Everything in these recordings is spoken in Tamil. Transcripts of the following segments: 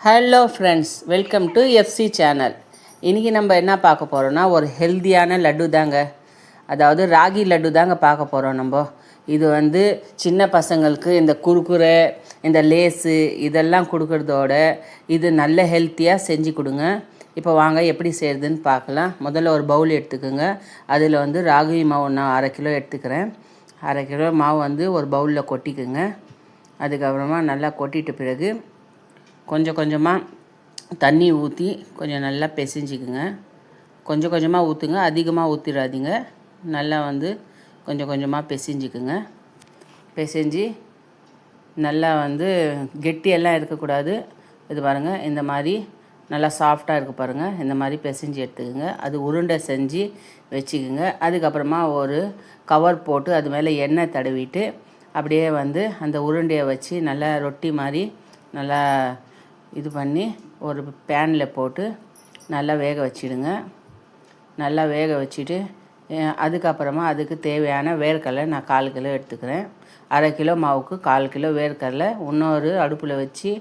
Hello friends, welcome to FC channel. இன்றைக்கி நம்ம என்ன பார்க்க போகிறோன்னா ஒரு ஹெல்த்தியான லட்டு தாங்க. அதாவது ராகி லட்டு தாங்க பார்க்க போகிறோம் நம்ம. இது சின்ன பசங்களுக்கு இந்த குறுக்குறை, இந்த லேஸு இதெல்லாம் கொடுக்குறதோட இது நல்ல ஹெல்த்தியாக செஞ்சு கொடுங்க. இப்போ வாங்க எப்படி செய்கிறதுன்னு பார்க்கலாம். முதல்ல ஒரு பவுல் எடுத்துக்கோங்க. அதில் ராகி மாவு நான் 1/2 கிலோ எடுத்துக்கிறேன். 1/2 கிலோ மாவு ஒரு பவுலில் கொட்டிக்குங்க. அதுக்கப்புறமா நல்லா கொட்டிட்ட பிறகு கொஞ்சம் கொஞ்சமாக தண்ணி ஊற்றி கொஞ்சம் நல்லா பிசைஞ்சிக்குங்க. கொஞ்சம் கொஞ்சமாக ஊற்றுங்க, அதிகமாக ஊற்றிடாதீங்க. நல்லா கொஞ்சம் கொஞ்சமாக பிசைஞ்சிக்குங்க. பிசைஞ்சு நல்லா கெட்டியெல்லாம் இருக்கக்கூடாது. இது பாருங்கள், இந்த மாதிரி நல்லா சாஃப்டாக இருக்குது பாருங்கள். இந்த மாதிரி பிசைஞ்சு எடுத்துக்கோங்க. அது உருண்டை செஞ்சு வச்சுக்கோங்க. அதுக்கப்புறமா ஒரு கவர் போட்டு அது மேலே எண்ணெய் தடவிட்டு அப்படியே அந்த உருண்டையை வச்சு நல்லா ரொட்டி மாதிரி நல்லா இது பண்ணி ஒரு பேனில் போட்டு நல்லா வேக வச்சிடுங்க. நல்லா வேக வச்சுட்டு அதுக்கப்புறமா அதுக்கு தேவையான வேர்க்கடலை நான் 1/4 கிலோ எடுத்துக்கிறேன். 1/2 கிலோ மாவுக்கு 1/4 கிலோ வேர்க்கடலை இன்னொரு அடுப்பில் வச்சு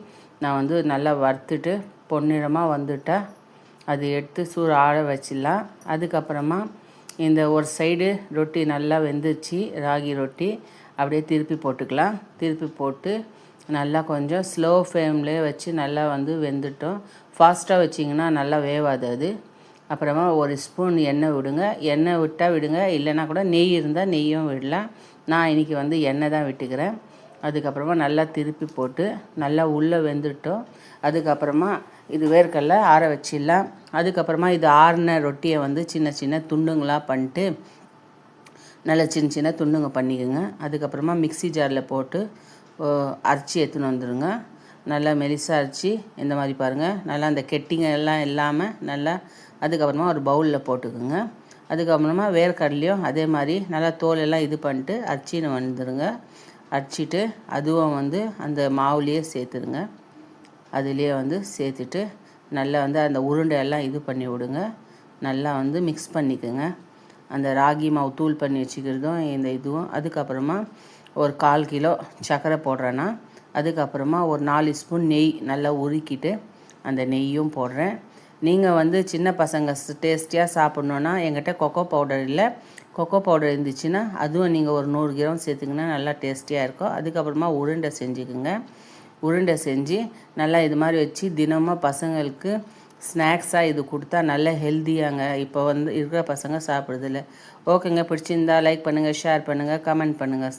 நான் நல்லா வறுத்துட்டு பொன்னிறமாக வந்துட்டால் அது எடுத்து சூடு ஆற வச்சிடலாம். அதுக்கப்புறமா இந்த ஒரு சைடு ரொட்டி நல்லா வெந்துச்சு, ராகி ரொட்டி அப்படியே திருப்பி போட்டுக்கலாம். திருப்பி போட்டு நல்லா கொஞ்சம் ஸ்லோ ஃப்ளேம்லேயே வச்சு நல்லா வெந்துட்டோம். ஃபாஸ்ட்டாக வச்சிங்கன்னா நல்லா வேவாது அது. அப்புறமா ஒரு ஸ்பூன் எண்ணெய் விடுங்க. எண்ணெய் விட்டால் விடுங்க, இல்லைன்னா கூட நெய் இருந்தால் நெய்யும் விடலாம். நான் இன்றைக்கி எண்ணெய் தான் விட்டுக்கிறேன். அதுக்கப்புறமா நல்லா திருப்பி போட்டு நல்லா உள்ளே வெந்துட்டோம். அதுக்கப்புறமா இது வேர்க்கடலை ஆற வச்சிடலாம். அதுக்கப்புறமா இது ஆறின ரொட்டியை சின்ன சின்ன துண்டுங்களாக பண்ணிட்டு நல்லா சின்ன சின்ன துண்டுங்க பண்ணிக்கோங்க. அதுக்கப்புறமா மிக்ஸி ஜாரில் போட்டு அரைச்சி எடுத்துன்னு வந்துடுங்க. நல்லா மெலிசாக அரைச்சி இந்த மாதிரி பாருங்கள். நல்லா அந்த கெட்டிங்க எல்லாம் இல்லாமல் நல்லா. அதுக்கப்புறமா ஒரு பவுலில் போட்டுக்குங்க. அதுக்கப்புறமா வேர்க்கடலையும் அதே மாதிரி நல்லா தோலெல்லாம் இது பண்ணிட்டு அரைச்சின்னு வந்துடுங்க. அரைச்சிட்டு அதுவும் அந்த மாவுலேயே சேர்த்துடுங்க. அதுலேயே சேர்த்துட்டு நல்லா அந்த உருண்டையெல்லாம் இது பண்ணி விடுங்க. நல்லா மிக்ஸ் பண்ணிக்கோங்க. அந்த ராகி மாவு தூள் பண்ணி வச்சுக்கிறதும் இந்த இதுவும். அதுக்கப்புறமா ஒரு 1/4 கிலோ சர்க்கரை போடுறேன்னா அதுக்கப்புறமா ஒரு 4 ஸ்பூன் நெய் நல்லா உருக்கிட்டு அந்த நெய்யும் போடுறேன். நீங்கள் சின்ன பசங்க டேஸ்டியாக சாப்பிட்ணுன்னா என்கிட்ட கொக்கோ பவுடர் இல்லை, கொக்கோ பவுடர் இருந்துச்சுன்னா அதுவும் நீங்கள் ஒரு 100 கிராம் சேர்த்துக்கினா நல்லா டேஸ்டியாக இருக்கும். அதுக்கப்புறமா உருண்டை செஞ்சுக்குங்க. உருண்டை செஞ்சு நல்லா இது மாதிரி வச்சு தினமும் பசங்களுக்கு ஸ்நாக்ஸாக இது கொடுத்தா நல்ல ஹெல்த்தியாங்க. இப்போ இருக்கிற பசங்க சாப்பிட்றதில்ல. ஓகேங்க, பிடிச்சிருந்தா லைக் பண்ணுங்கள், ஷேர் பண்ணுங்கள், கமெண்ட் பண்ணுங்கள்.